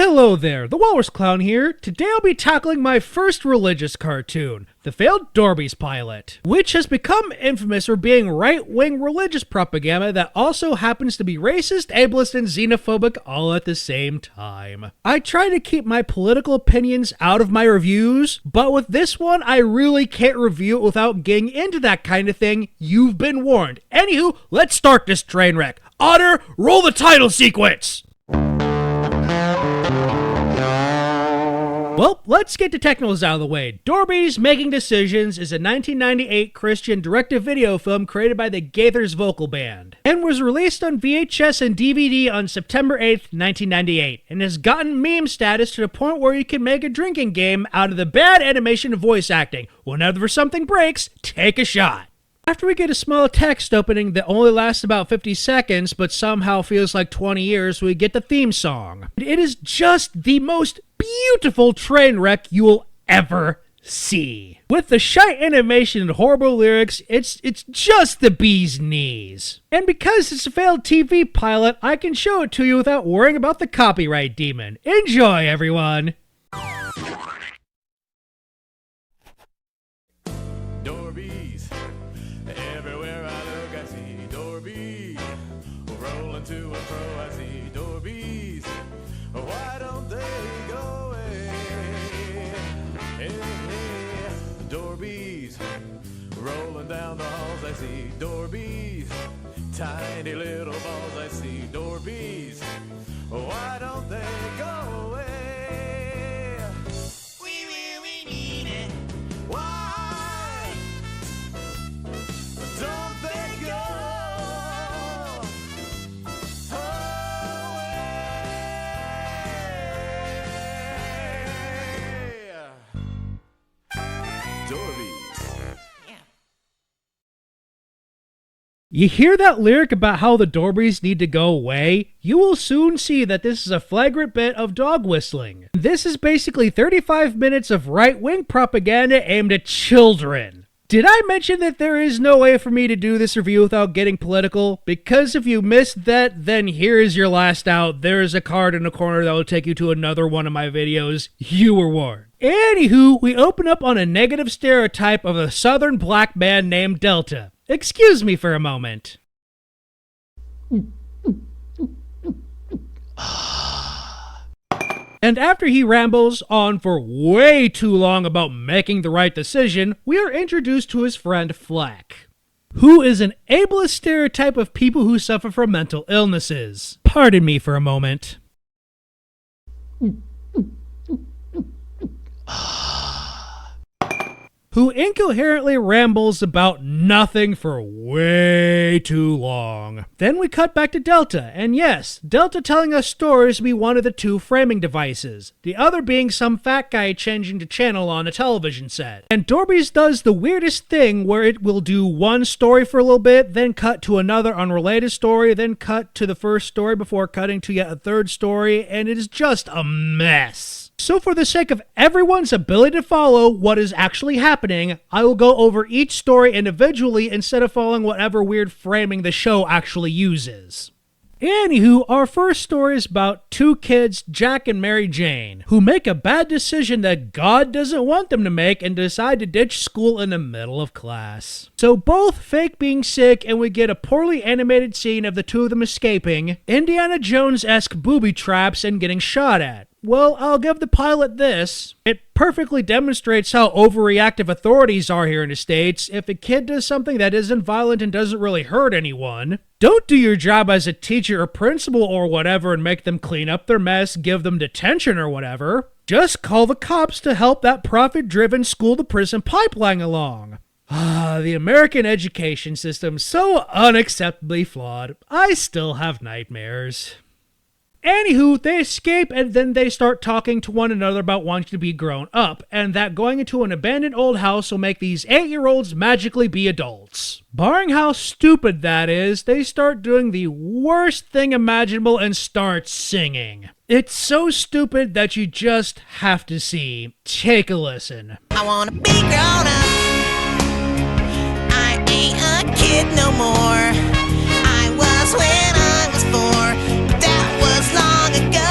Why hello there, the Walrus Clown here. Today I'll be tackling my first religious cartoon, the failed Dorbees pilot, which has become infamous for being right-wing religious propaganda that also happens to be racist, ableist, and xenophobic all at the same time. I try to keep my political opinions out of my reviews, but with this one I really can't review it without getting into that kind of thing. You've been warned. Anywho, let's start this train wreck. Otter, roll the title sequence! Well, let's get the technicals out of the way. Dorbees Making Decisions is a 1998 Christian direct-to-video film created by the Gaithers Vocal Band, and was released on VHS and DVD on September 8th, 1998, and has gotten meme status to the point where you can make a drinking game out of the bad animation and voice acting. Whenever something breaks, take a shot. After we get a small text opening that only lasts about 50 seconds but somehow feels like 20 years, we get the theme song. It is just the most beautiful train wreck you will ever see. With the shite animation and horrible lyrics, it's just the bee's knees. And because it's a failed TV pilot, I can show it to you without worrying about the copyright demon. Enjoy, everyone! Dorbees, everywhere I look I see Dorbees, rolling to and fro I see Dorbees, why don't they go away? Hey, Dorbees, rolling down the halls I see Dorbees, tiny little balls I see Dorbees, why don't they go away? We really need it. Why don't they go away? Dorbees. You hear that lyric about how the Dorbees need to go away? You will soon see that this is a flagrant bit of dog whistling. This is basically 35 minutes of right-wing propaganda aimed at children. Did I mention that there is no way for me to do this review without getting political? Because if you missed that, then here is your last out. There is a card in the corner that will take you to another one of my videos. You were warned. Anywho, we open up on a negative stereotype of a southern black man named Delta. Excuse me for a moment. And after he rambles on for way too long about making the right decision, we are introduced to his friend Fleck, who is an ableist stereotype of people who suffer from mental illnesses. Pardon me for a moment. Who incoherently rambles about nothing for way too long. Then we cut back to Delta, and yes, Delta telling us stories will be one of the two framing devices, the other being some fat guy changing the channel on a television set. And Dorbees does the weirdest thing where it will do one story for a little bit, then cut to another unrelated story, then cut to the first story before cutting to yet a third story, and it is just a mess. So for the sake of everyone's ability to follow what is actually happening, I will go over each story individually instead of following whatever weird framing the show actually uses. Anywho, our first story is about two kids, Jack and Mary Jane, who make a bad decision that God doesn't want them to make and decide to ditch school in the middle of class. So both fake being sick, and we get a poorly animated scene of the two of them escaping, Indiana Jones-esque booby traps and getting shot at. Well, I'll give the pilot this. It perfectly demonstrates how overreactive authorities are here in the States. If a kid does something that isn't violent and doesn't really hurt anyone, don't do your job as a teacher or principal or whatever and make them clean up their mess, give them detention or whatever. Just call the cops to help that profit-driven school-to-prison pipeline along. The American education system, so unacceptably flawed. I still have nightmares. Anywho, they escape and then they start talking to one another about wanting to be grown up, and that going into an abandoned old house will make these 8-year-olds magically be adults. Barring how stupid that is, they start doing the worst thing imaginable and start singing. It's so stupid that you just have to see. Take a listen. I wanna be grown up. I ain't a kid no more. I was when I was 4. That was long ago.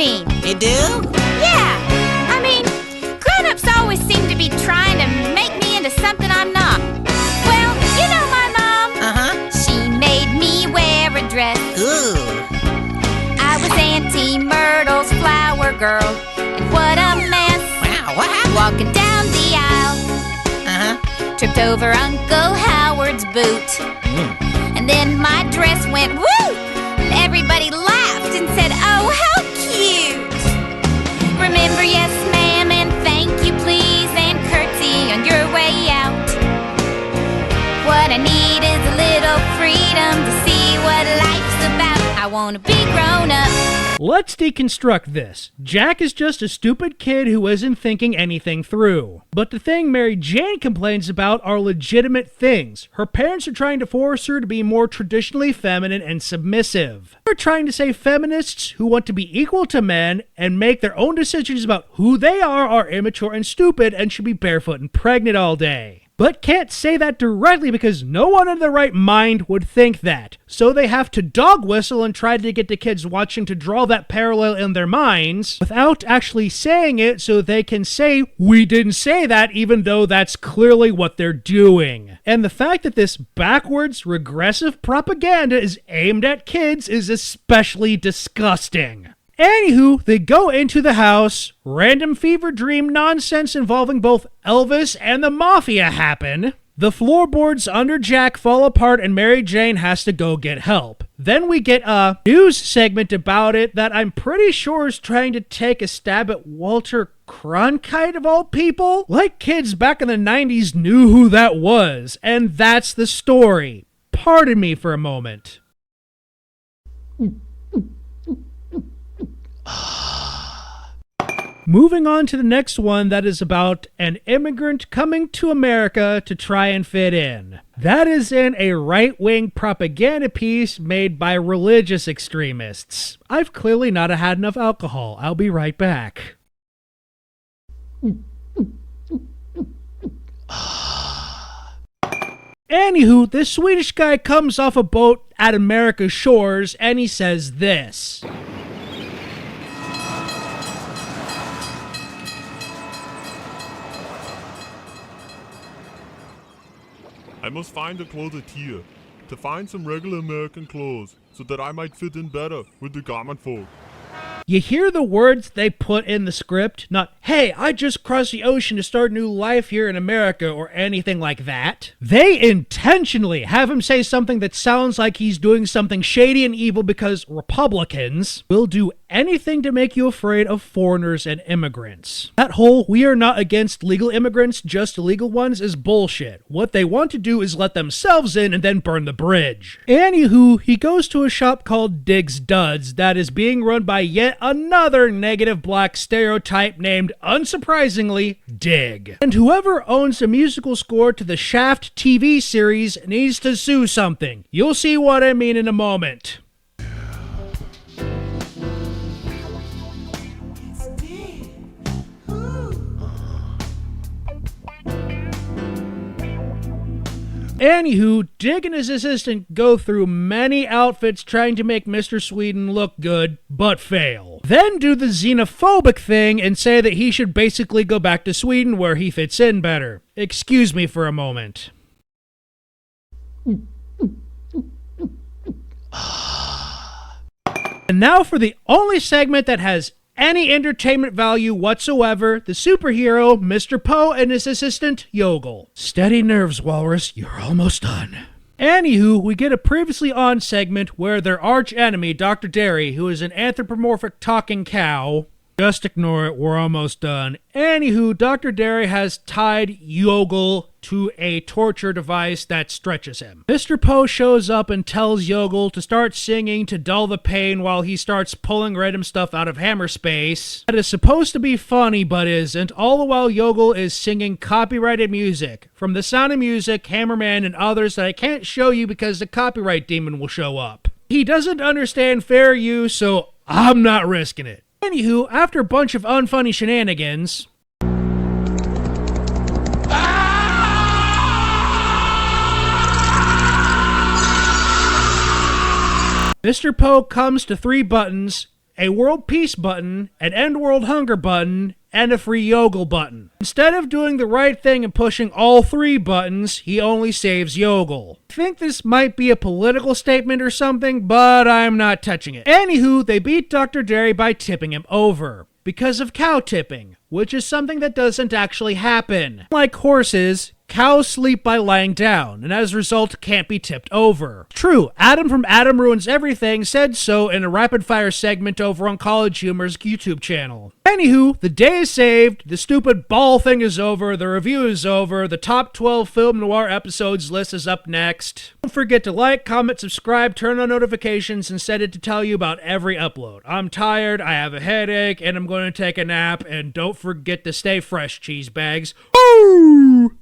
mean. They do? Yeah. I mean, grown-ups always seem to be trying to make me into something I'm not. Well, you know my mom. Uh-huh. She made me wear a dress. Ooh. I was Auntie Myrtle's flower girl. And what a mess. Wow, what happened? Walking down the aisle. Uh-huh. Tripped over Uncle Howard's boot. And then my dress went whoop! And everybody laughed and said, oh, how cute! Remember, yes, ma'am, and thank you, please, and curtsy on your way out. What I need is a little freedom to see what life's about. I want to be grown up. Let's deconstruct this. Jack is just a stupid kid who isn't thinking anything through. But the thing Mary Jane complains about are legitimate things. Her parents are trying to force her to be more traditionally feminine and submissive. They're trying to say feminists who want to be equal to men and make their own decisions about who they are immature and stupid and should be barefoot and pregnant all day. But can't say that directly because no one in their right mind would think that. So they have to dog whistle and try to get the kids watching to draw that parallel in their minds without actually saying it so they can say, we didn't say that, even though that's clearly what they're doing. And the fact that this backwards, regressive propaganda is aimed at kids is especially disgusting. Anywho, they go into the house, random fever dream nonsense involving both Elvis and the Mafia happen, the floorboards under Jack fall apart and Mary Jane has to go get help. Then we get a news segment about it that I'm pretty sure is trying to take a stab at Walter Cronkite of all people. Like kids back in the 90s knew who that was, and that's the story. Pardon me for a moment. Moving on to the next one that is about an immigrant coming to America to try and fit in. That is in a right-wing propaganda piece made by religious extremists. I've clearly not had enough alcohol. I'll be right back. Anywho, this Swedish guy comes off a boat at America's shores and he says this. I must find a closet here, to find some regular American clothes, so that I might fit in better with the garment folk. You hear the words they put in the script? Not, hey, I just crossed the ocean to start a new life here in America or anything like that. They intentionally have him say something that sounds like he's doing something shady and evil because Republicans will do anything to make you afraid of foreigners and immigrants. That whole we are not against legal immigrants, just illegal ones is bullshit. What they want to do is let themselves in and then burn the bridge. Anywho, he goes to a shop called Diggs Duds that is being run by yet another negative black stereotype named, unsurprisingly, Dig. And whoever owns the musical score to the Shaft TV series needs to sue something. You'll see what I mean in a moment. Anywho, Dig and his assistant go through many outfits trying to make Mr. Sweden look good, but fail. Then do the xenophobic thing and say that he should basically go back to Sweden where he fits in better. Excuse me for a moment. And now for the only segment that has any entertainment value whatsoever, the superhero, Mr. Poe, and his assistant, Yogel. Steady nerves, Walrus, you're almost done. Anywho, we get a previously on segment where their arch enemy, Dr. Derry, who is an anthropomorphic talking cow, just ignore it, we're almost done. Anywho, Dr. Derry has tied Yogel to a torture device that stretches him. Mr. Poe shows up and tells Yogel to start singing to dull the pain while he starts pulling random stuff out of hammer space. That is supposed to be funny, but isn't, all the while Yogel is singing copyrighted music from The Sound of Music, Hammerman, and others that I can't show you because the copyright demon will show up. He doesn't understand fair use, so I'm not risking it. Anywho, after a bunch of unfunny shenanigans, Mr. Poe comes to 3 buttons, a world peace button, an end world hunger button, and a free Yogel button. Instead of doing the right thing and pushing all 3 buttons, he only saves Yogel. I think this might be a political statement or something, but I'm not touching it. Anywho, they beat Dr. Dairy by tipping him over. Because of cow tipping, which is something that doesn't actually happen. Like horses, cows sleep by lying down, and as a result can't be tipped over. True, Adam from Adam Ruins Everything said so in a rapid-fire segment over on College Humor's YouTube channel. Anywho, the day is saved, the stupid ball thing is over, the review is over, the top 12 film noir episodes list is up next. Don't forget to like, comment, subscribe, turn on notifications, and set it to tell you about every upload. I'm tired, I have a headache, and I'm going to take a nap, and don't forget to stay fresh, cheese bags. Woo!